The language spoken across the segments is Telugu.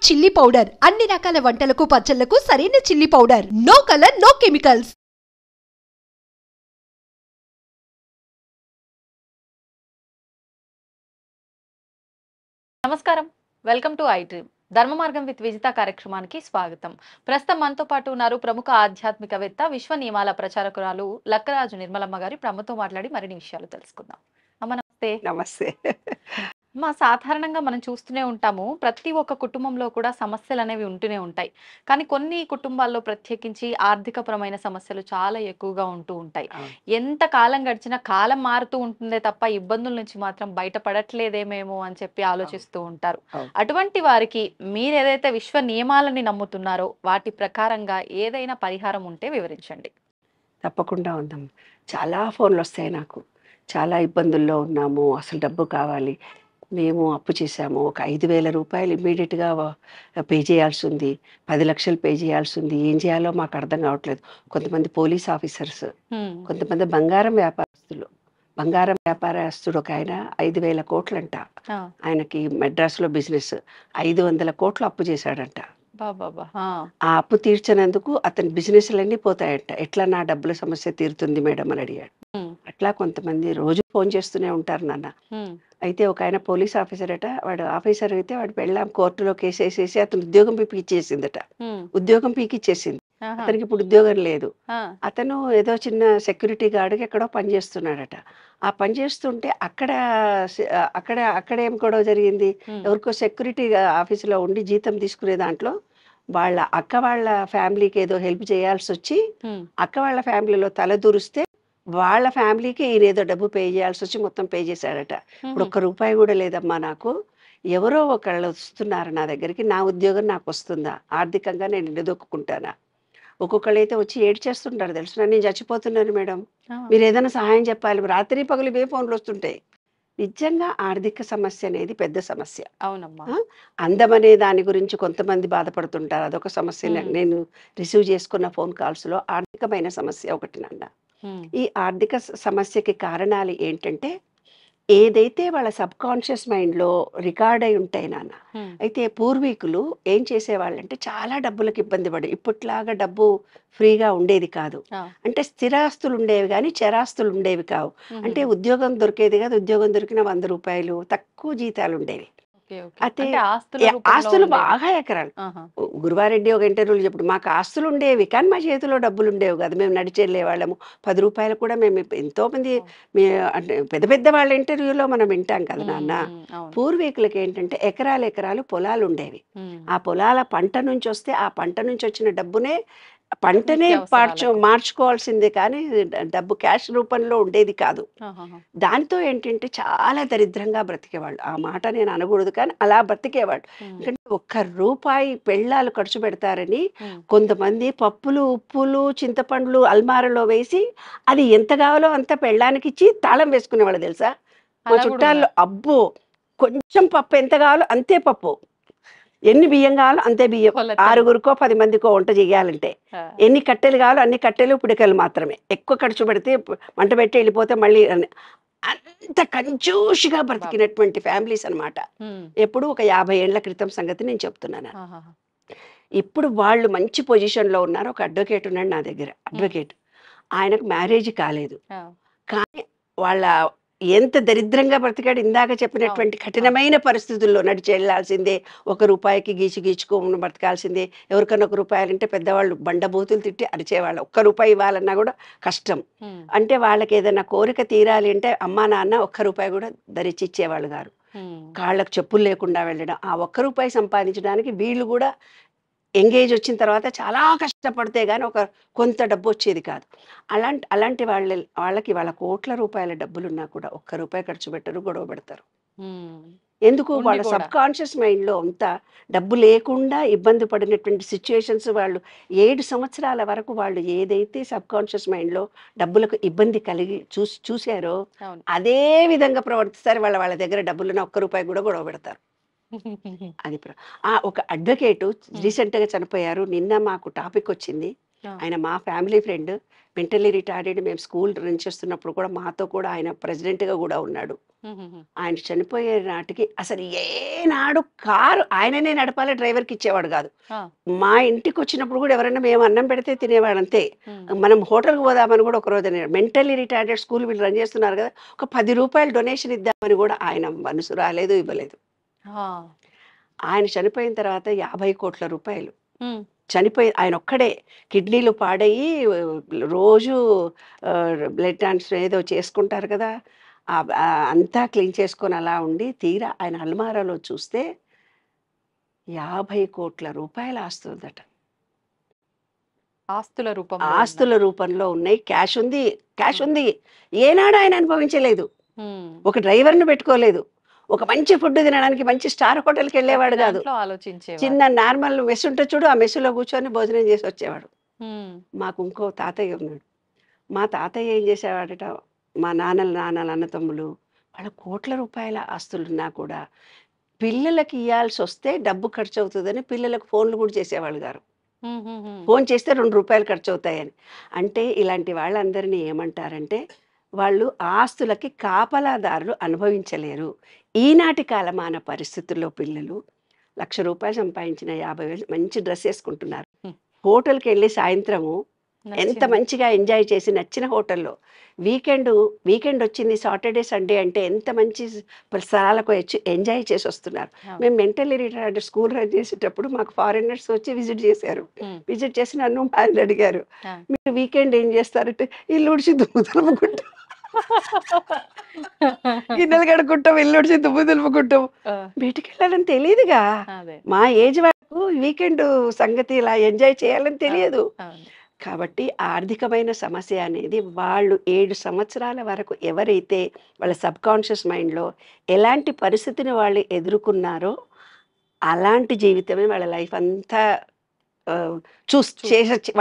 చిల్లీ పౌడర్ అన్ని రకాల వంటలకు పచ్చళ్లకు సరైన chilli powder. No colour no chemicals. నమస్కారం, welcome to I dream. Dharma Margam with Vijitha కార్యక్రమానికి స్వాగతం. ప్రస్తుతం మనతో పాటు ఉన్నారు ప్రముఖ ఆధ్యాత్మికవేత్త, విశ్వ నియమాల ప్రచారకురాలు లక్కరాజు నిర్మలమ్మ గారి. ప్రముఖతో మాట్లాడి మరిన్ని విషయాలు తెలుసుకుందాం. అమ్మ నమస్తే. నమస్తే. సాధారణంగా మనం చూస్తూనే ఉంటాము, ప్రతి ఒక్క కుటుంబంలో కూడా సమస్యలు అనేవి ఉంటూనే ఉంటాయి. కానీ కొన్ని కుటుంబాల్లో ప్రత్యేకించి ఆర్థికపరమైన సమస్యలు చాలా ఎక్కువగా ఉంటూ ఉంటాయి. ఎంత కాలం గడిచినా కాలం మారుతూ ఉంటుందే తప్ప ఇబ్బందుల నుంచి మాత్రం బయటపడట్లేదేమేమో అని చెప్పి ఆలోచిస్తూ ఉంటారు. అటువంటి వారికి మీరు ఏదైతే విశ్వ నియమాలని నమ్ముతున్నారో వాటి ప్రకారంగా ఏదైనా పరిహారం ఉంటే వివరించండి. తప్పకుండా ఉందాం. చాలా ఫోన్లు వస్తాయి నాకు. చాలా ఇబ్బందుల్లో ఉన్నాము, అసలు డబ్బు కావాలి, మేము అప్పు చేసాము, ఒక 5,000 రూపాయలు ఇమ్మీడియట్గా పే చేయాల్సి ఉంది, 10 లక్షలు పే చేయాల్సి ఉంది, ఏం చేయాలో మాకు అర్థం కావట్లేదు. కొంతమంది పోలీస్ ఆఫీసర్స్, కొంతమంది బంగారం వ్యాపారస్తుడు ఒక ఆయన 5,000 కోట్లంట. ఆయనకి మెడ్రాస్లో బిజినెస్ 500 కోట్లు అప్పు చేశాడంట. ఆ అప్పు తీర్చినందుకు అతని బిజినెస్లన్నీ పోతాయంట. ఎట్లా నా డబ్బుల సమస్య తీరుతుంది మేడం అని అడిగాడు. అట్లా కొంతమంది రోజు ఫోన్ చేస్తూనే ఉంటారు నాన్న. అయితే ఒక ఆయన పోలీస్ ఆఫీసర్ అట. వాడు ఆఫీసర్ అయితే వాడు వెళ్ళాం కోర్టులో కేసు వేసేసి అతను ఉద్యోగం పీకిచ్చేసిందట. ఉద్యోగం పీకిచ్చేసింది. అతనికి ఇప్పుడు ఉద్యోగం లేదు. అతను ఏదో చిన్న సెక్యూరిటీ గార్డ్కి ఎక్కడో పనిచేస్తున్నాడట. ఆ పని చేస్తుంటే అక్కడ ఏం గొడవ జరిగింది, ఎవరికో సెక్యూరిటీ ఆఫీసులో ఉండి జీతం తీసుకునే దాంట్లో వాళ్ళ అక్క వాళ్ళ ఫ్యామిలీకి ఏదో హెల్ప్ చేయాల్సి వచ్చి అక్క వాళ్ళ ఫ్యామిలీలో తల దూరిస్తే వాళ్ళ ఫ్యామిలీకి ఈయన ఏదో డబ్బు పే చేయాల్సి వచ్చి మొత్తం పే చేశాడట. ఇప్పుడు ఒక్క రూపాయి కూడా లేదమ్మా నాకు, ఎవరో ఒకళ్ళు వస్తున్నారు నా దగ్గరికి, నా ఉద్యోగం నాకు వస్తుందా, ఆర్థికంగా నేను నిలదొక్కుంటానా. ఒక్కొక్కళ్ళు అయితే వచ్చి ఏడ్చేస్తుంటారు తెలుసు, నేను చచ్చిపోతున్నాను మేడం, మీరు ఏదైనా సహాయం చెప్పాలి. రాత్రి పగలు ఇవే ఫోన్లు వస్తుంటాయి. నిజంగా ఆర్థిక సమస్య అనేది పెద్ద సమస్య. అవునమ్మా. అందం అనే దాని గురించి కొంతమంది బాధపడుతుంటారు, అదొక సమస్య. నేను రిసీవ్ చేసుకున్న ఫోన్ కాల్స్లో ఆర్థికమైన సమస్య ఒకటి నాన్న. ఈ ఆర్థిక సమస్యకి కారణాలు ఏంటంటే ఏదైతే వాళ్ళ సబ్ కాన్షియస్ మైండ్లో రికార్డ్ అయి ఉంటాయి నాన్న. అయితే పూర్వీకులు ఏం చేసేవాళ్ళంటే చాలా డబ్బులకు ఇబ్బంది పడి, ఇప్పట్లాగా డబ్బు ఫ్రీగా ఉండేది కాదు. అంటే స్థిరాస్తులు ఉండేవి కానీ చరాస్తులు ఉండేవి కావు. అంటే ఉద్యోగం దొరికేది కాదు, ఉద్యోగం దొరికిన 100 రూపాయలు, తక్కువ జీతాలు ఉండేవి. అయితే ఆస్తులు బాగా ఎకరాలు. గురువారెడ్డి ఒక ఇంటర్వ్యూలు చెప్పడు, మాకు ఆస్తులు ఉండేవి కానీ మా చేతిలో డబ్బులు ఉండేవి కాదు, మేము నడిచి వెళ్ళేవాళ్ళము. 10 రూపాయలు కూడా మేము ఎంతో మంది అంటే పెద్ద పెద్ద వాళ్ళ ఇంటర్వ్యూలో మనం వింటాం కదా నాన్న. పూర్వీకులకి ఏంటంటే ఎకరాలు పొలాలు ఉండేవి. ఆ పొలాల పంట నుంచి వస్తే ఆ పంట నుంచి వచ్చిన డబ్బునే పంటనే మార్చుకోవాల్సిందే కానీ డబ్బు క్యాష్ రూపంలో ఉండేది కాదు. దానితో ఏంటంటే చాలా దరిద్రంగా బ్రతికేవాళ్ళు. ఆ మాట నేను అనకూడదు కానీ అలా బ్రతికేవాళ్ళు. ఎందుకంటే 1 రూపాయి పెళ్ళాలు ఖర్చు పెడతారని కొంతమంది పప్పులు, ఉప్పులు, చింతపండ్లు అల్మారలో వేసి అది ఎంత కావాలో అంత పెళ్ళానికి ఇచ్చి తాళం వేసుకునేవాళ్ళు తెలుసా. మా చుట్టాల్లో అబ్బో కొంచెం పప్పు ఎంత కావాలో అంతే పప్పు, ఎన్ని బియ్యం కావాలో అంతే బియ్యం, 6గురికో 10 మందికో వంట చేయాలంటే ఎన్ని కట్టెలు కావాలో అన్ని కట్టెలు పిడికలు మాత్రమే. ఎక్కువ ఖర్చు పెడితే వంట పెట్టి వెళ్ళిపోతే మళ్ళీ అంత కంజూషిగా బ్రతికినటువంటి ఫ్యామిలీస్ అనమాట. ఎప్పుడు ఒక 50 ఏళ్ల క్రితం సంగతి నేను చెప్తున్నాను. ఇప్పుడు వాళ్ళు మంచి పొజిషన్లో ఉన్నారు. ఒక అడ్వకేట్ ఉన్నాడు నా దగ్గర, అడ్వకేట్. ఆయనకు మ్యారేజ్ కాలేదు కానీ వాళ్ళ ఎంత దరిద్రంగా బ్రతికాడు. ఇందాక చెప్పినటువంటి కఠినమైన పరిస్థితుల్లో నడిచి వెళ్ళాల్సిందే, 1 రూపాయికి గీచుకోమని బ్రతకాల్సిందే. ఎవరికన్నా 1 రూపాయలంటే పెద్దవాళ్ళు బండబూతులు తిట్టి అరిచేవాళ్ళు. 1 రూపాయి ఇవ్వాలన్నా కూడా కష్టం. అంటే వాళ్ళకి ఏదైనా కోరిక తీరాలి అంటే అమ్మా నాన్న 1 రూపాయి కూడా ధరిచిచ్చేవాళ్ళు గారు. కాళ్ళకు చెప్పులు లేకుండా వెళ్ళడం. ఆ 1 రూపాయి సంపాదించడానికి వీళ్ళు కూడా ఎంగేజ్ వచ్చిన తర్వాత చాలా కష్టపడితే కానీ కొంత డబ్బు వచ్చేది కాదు. అలాంటి వాళ్ళకి వాళ్ళ కోట్ల రూపాయల డబ్బులున్నా కూడా 1 రూపాయి ఖర్చు పెట్టరు, గొడవ పెడతారు. ఎందుకు? వాళ్ళ సబ్ కాన్షియస్ మైండ్లో అంత డబ్బు లేకుండా ఇబ్బంది పడినటువంటి సిచ్యువేషన్స్. వాళ్ళు 7 సంవత్సరాల వరకు వాళ్ళు ఏదైతే సబ్ కాన్షియస్ మైండ్లో డబ్బులకు ఇబ్బంది కలిగి చూశారో అదే విధంగా ప్రవర్తిస్తారు. వాళ్ళ దగ్గర డబ్బులున్న 1 రూపాయి కూడా గొడవ పెడతారు. అది ఒక అడ్వకేటు రీసెంట్గా చనిపోయారు. నిన్న మాకు టాపిక్ వచ్చింది. ఆయన మా ఫ్యామిలీ ఫ్రెండ్, మెంటల్లీ రిటార్డెడ్. మేము స్కూల్ రన్ చేస్తున్నప్పుడు కూడా మాతో కూడా ఆయన ప్రెసిడెంట్గా కూడా ఉన్నాడు. ఆయన చనిపోయే నాటికి అసలు ఏనాడు కారు ఆయననే నడపాలి, డ్రైవర్కి ఇచ్చేవాడు కాదు. మా ఇంటికి వచ్చినప్పుడు కూడా ఎవరైనా మేము అన్నం పెడితే తినేవాడు అంతే. మనం హోటల్కి పోదామని కూడా ఒక రోజు మెంటల్లీ రిటార్డెడ్ స్కూల్ వీళ్ళు రన్ చేస్తున్నారు కదా, ఒక 10 రూపాయలు డొనేషన్ ఇద్దామని కూడా ఆయన మనసు రాలేదు, ఇవ్వలేదు. ఆయన చనిపోయిన తర్వాత 50 కోట్ల రూపాయలు చనిపోయి ఆయన ఒక్కడే కిడ్నీలు పాడయ్యి రోజు బ్లడ్ ట్రాన్స్ఫర్ ఏదో చేసుకుంటారు కదా, అంతా క్లీన్ చేసుకొని అలా ఉండి తీరా ఆయన అల్మారాలో చూస్తే 50 కోట్ల రూపాయలు ఆస్తుందట. ఆస్తుల రూపంలో ఉన్నాయి. క్యాష్ ఉంది. ఏనాడు ఆయన అనుభవించలేదు. ఒక డ్రైవర్ను పెట్టుకోలేదు. ఒక మంచి ఫుడ్ తినడానికి మంచి స్టార్ హోటల్కి వెళ్ళేవాడు కాదు. చిన్న నార్మల్ మెస్ ఉంటే చూడు, ఆ మెస్సులో కూర్చొని భోజనం చేసి వచ్చేవాడు. మాకు ఇంకో తాతయ్య ఉన్నాడు. మా తాతయ్య ఏం చేసేవాడట, మా నాన్నల అన్నతమ్ములు వాళ్ళ కోట్ల రూపాయల ఆస్తులున్నా కూడా పిల్లలకి ఇవ్వాల్సి వస్తే డబ్బు ఖర్చు అవుతుందని పిల్లలకు ఫోన్లు కూడా చేసేవాళ్ళు గారు. ఫోన్ చేస్తే 2 రూపాయలు ఖర్చు అవుతాయని. అంటే ఇలాంటి వాళ్ళందరినీ ఏమంటారంటే వాళ్ళు ఆస్తులకి కాపలాదారులు అనుభవించలేరు. ఈనాటి కాలమాన పరిస్థితుల్లో పిల్లలు 1,00,000 రూపాయలు సంపాదించిన 50,000 మంచి డ్రెస్ వేసుకుంటున్నారు. హోటల్కి వెళ్ళి సాయంత్రము ఎంత మంచిగా ఎంజాయ్ చేసి నచ్చిన హోటల్లో వీకెండ్ వచ్చింది, సాటర్డే సండే అంటే ఎంత మంచి స్థలాలకు వచ్చి ఎంజాయ్ చేసి వస్తున్నారు. మేము మెంటల్లీ రిటార్డెడ్ స్కూల్ రన్ చేసేటప్పుడు మాకు ఫారినర్స్ వచ్చి విజిట్ చేశారు. విజిట్ చేసి నన్ను ఆయన అడిగారు, మీరు వీకెండ్ ఏం చేస్తారంటే ఇల్లు ఉడిచి దుమ్ము దులుపుకుంటాం, గిన్నెలు కడుక్కుంటాం, ఇల్లు ఉడిచి దుమ్ము దులుపుకుంటాం. బయటికి వెళ్ళాలని తెలియదుగా. మా ఏజ్ వరకు వీకెండ్ సంగతి ఇలా ఎంజాయ్ చేయాలని తెలియదు. కాబట్టి ఆర్థికమైన సమస్య అనేది వాళ్ళు 7 సంవత్సరాల వరకు ఎవరైతే వాళ్ళ సబ్కాన్షియస్ మైండ్లో ఎలాంటి పరిస్థితిని వాళ్ళు ఎదుర్కొన్నారో అలాంటి జీవితమే వాళ్ళ లైఫ్ అంతా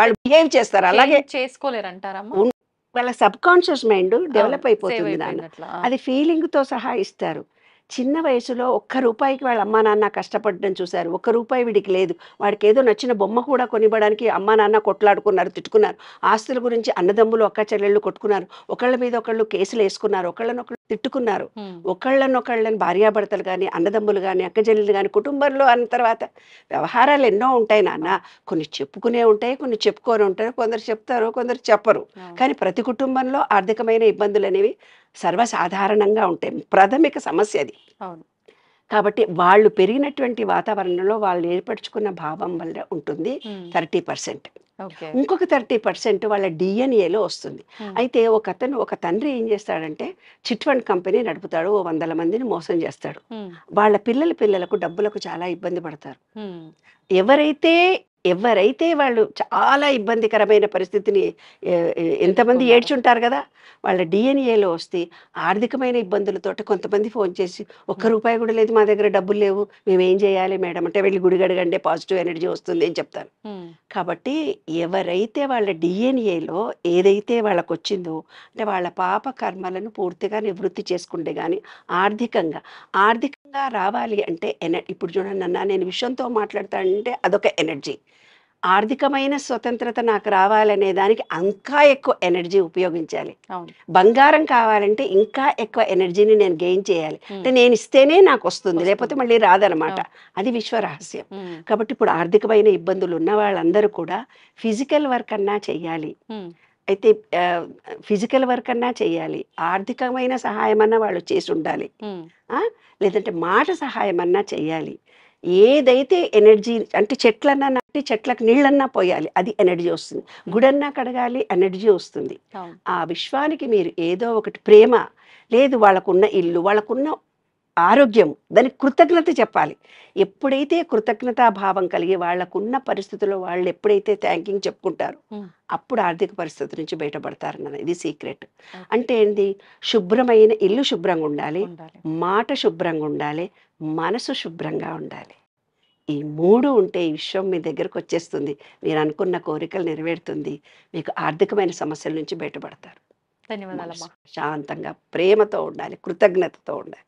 వాళ్ళు బిహేవ్ చేస్తారు. అలాగే చేసుకోలేరంటారమ్మా. వాళ్ళ సబ్కాన్షియస్ మైండ్ డెవలప్ అయిపోతుంది నాన్న. అది ఫీలింగ్తో సహా ఇస్తారు. చిన్న వయసులో 1 రూపాయికి వాళ్ళ అమ్మా నాన్న కష్టపడడం చూశారు. 1 రూపాయి వీడికి లేదు. వాడికి ఏదో నచ్చిన బొమ్మ కూడా కొనివ్వడానికి అమ్మా నాన్న కొట్లాడుకున్నారు, తిట్టుకున్నారు. ఆస్తుల గురించి అన్నదమ్ములు అక్క చెల్లెళ్ళు కొట్టుకున్నారు. ఒకళ్ళ మీద ఒకళ్ళు కేసులు వేసుకున్నారు, ఒకళ్ళనొకళ్ళు తిట్టుకున్నారు. ఒకళ్ళనొకళ్ళని భార్యాభర్తలు కానీ అన్నదమ్ములు కానీ అక్క చెల్లెలు కానీ కుటుంబంలో అన్న తర్వాత వ్యవహారాలు ఎన్నో ఉంటాయి నాన్న. కొన్ని చెప్పుకునే ఉంటాయి, కొన్ని చెప్పుకొని ఉంటాయి. కొందరు చెప్తారు, కొందరు చెప్పరు. కానీ ప్రతి కుటుంబంలో ఆర్థికమైన ఇబ్బందులు అనేవి సర్వసాధారణంగా ఉంటాయి. ప్రాథమిక సమస్య అది. కాబట్టి వాళ్ళు పెరిగినటువంటి వాతావరణంలో వాళ్ళు ఏర్పరచుకున్న భావం వల్ల ఉంటుంది 30%. ఇంకొక 30% వాళ్ళ డిఎన్ఏలో వస్తుంది. అయితే ఒక తండ్రి ఏం చేస్తాడంటే చిట్ ఫండ్ కంపెనీ నడుపుతాడు, 100 మందిని మోసం చేస్తాడు. వాళ్ళ పిల్లలకు డబ్బులకు చాలా ఇబ్బంది పడతారు. ఎవరైతే వాళ్ళు చాలా ఇబ్బందికరమైన పరిస్థితిని ఎంతమంది ఏడ్చుంటారు కదా, వాళ్ళ డిఎన్ఏలో వస్తే ఆర్థికమైన ఇబ్బందులతోటి కొంతమంది ఫోన్ చేసి 1 రూపాయి కూడా లేదు, మా దగ్గర డబ్బులు లేవు, మేమేం చేయాలి మేడం అంటే వెళ్ళి గుడి గడగండి పాజిటివ్ ఎనర్జీ వస్తుంది అని చెప్తాను. కాబట్టి ఎవరైతే వాళ్ళ డిఎన్ఏలో ఏదైతే వాళ్ళకు వచ్చిందో అంటే వాళ్ళ పాప కర్మలను పూర్తిగా నివృత్తి చేసుకుంటే కానీ ఆర్థికంగా రావాలి అంటే ఇప్పుడు చూడండి అన్న, నేను విషయంతో మాట్లాడతానంటే అదొక ఎనర్జీ. ఆర్థికమైన స్వతంత్రత నాకు రావాలనే దానికి ఇంకా ఎక్కువ ఎనర్జీ ఉపయోగించాలి. బంగారం కావాలంటే ఇంకా ఎక్కువ ఎనర్జీని నేను గెయిన్ చేయాలి. అంటే నేను ఇస్తేనే నాకు వస్తుంది, లేకపోతే మళ్ళీ రాదనమాట. అది విశ్వ రహస్యం. కాబట్టి ఇప్పుడు ఆర్థికమైన ఇబ్బందులు ఉన్న వాళ్ళందరూ కూడా ఫిజికల్ వర్క్ అన్నా చెయ్యాలి. అయితే ఫిజికల్ వర్క్ అన్నా చెయ్యాలి, ఆర్థికమైన సహాయం అన్నా వాళ్ళు చేసి ఉండాలి, లేదంటే మాట సహాయం అన్నా చెయ్యాలి. ఏదైతే ఎనర్జీ అంటే చెట్లన్నా నాటి చెట్లకు నీళ్ళన్నా పోయాలి, అది ఎనర్జీ వస్తుంది. గుడన్నా కడగాలి, ఎనర్జీ వస్తుంది. ఆ విశ్వానికి మీరు ఏదో ఒకటి ప్రేమ లేదు, వాళ్ళకున్న ఇల్లు, వాళ్ళకున్న ఆరోగ్యం, దానికి కృతజ్ఞత చెప్పాలి. ఎప్పుడైతే కృతజ్ఞతాభావం కలిగి వాళ్ళకున్న పరిస్థితుల్లో వాళ్ళు ఎప్పుడైతే థ్యాంకింగ్ చెప్పుకుంటారు అప్పుడు ఆర్థిక పరిస్థితి నుంచి బయటపడతారన్నది ఇది సీక్రెట్. అంటే ఏంటి, శుభ్రమైన ఇల్లు శుభ్రంగా ఉండాలి, మాట శుభ్రంగా ఉండాలి, మనసు శుభ్రంగా ఉండాలి. ఈ 3 ఉంటే ఈ విశ్వం మీ దగ్గరకు వచ్చేస్తుంది, మీరు అనుకున్న కోరికలు నెరవేరుతుంది, మీకు ఆర్థికమైన సమస్యల నుంచి బయటపడతారు. ధన్యవాదాలమ్మా. శాంతంగా ప్రేమతో ఉండాలి, కృతజ్ఞతతో ఉండాలి.